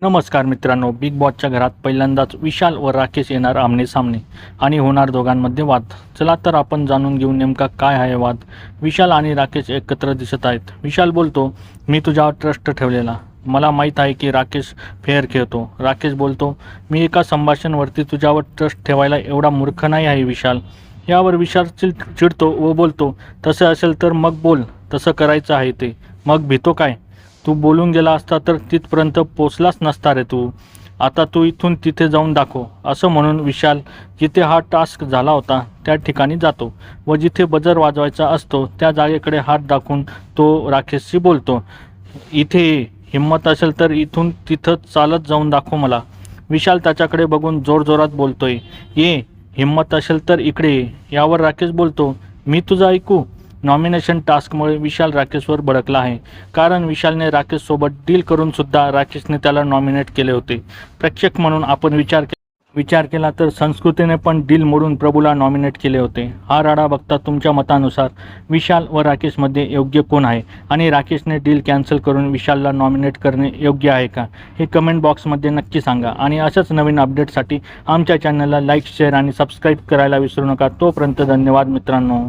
नमस्कार मित्रांनो, बिग बॉसच्या घरात पहिल्यांदाच विशाल व राकेश येणार आमने सामने आणि होणार दोघांमध्ये वाद. चला तर आपण जाणून घेऊ नेमका काय आहे वाद. विशाल आणि राकेश एकत्र दिसत आहेत. विशाल बोलतो, मी तुझ्यावर ट्रस्ट ठेवलेला, मला माहीत आहे की राकेश फेअर खेळतो. राकेश बोलतो, मी एका संभाषणावरती तुझ्यावर ट्रस्ट ठेवायला एवढा मूर्ख नाही आहे विशाल. यावर विशाल चिडतो व बोलतो, तसं असेल तर मग बोल, तसं करायचं आहे ते, मग भीतो काय? तू बोलून गेला असता तर तिथपर्यंत पोचलाच नसता रे तू. आता तू इथून तिथे जाऊन दाखव. असं म्हणून विशाल जिथे हा टास्क झाला होता त्या ठिकाणी जातो व जिथे बजर वाजवायचा असतो त्या जागेकडे हात दाखवून तो राकेशशी बोलतो, इथे हिम्मत असेल तर इथून तिथं चालत जाऊन दाखव मला. विशाल त्याच्याकडे बघून जोरजोरात बोलतोय, ये, हिम्मत असेल तर इकडे ये. यावर राकेश बोलतो, मी तुझं ऐकू? नॉमिनेशन टास्कमुळे विशाल राकेशवर भडकला आहे, कारण विशालने राकेशसोबत डील करून सुद्धा राकेशने त्याला नॉमिनेट केले होते. प्रेक्षक म्हणून आपण विचार केला तर संस्कृतीने पण डील मोडून प्रभूला नॉमिनेट केले होते. हा राडा बघता तुमच्या मतानुसार विशाल व राकेशमध्ये योग्य कोण आहे आणि राकेशने डील कॅन्सल करून विशालला नॉमिनेट करणे योग्य आहे का, हे कमेंट बॉक्समध्ये नक्की सांगा. आणि अशाच नवीन अपडेटसाठी आमच्या चॅनलला लाईक, शेअर आणि सबस्क्राईब करायला विसरू नका. तोपर्यंत धन्यवाद मित्रांनो.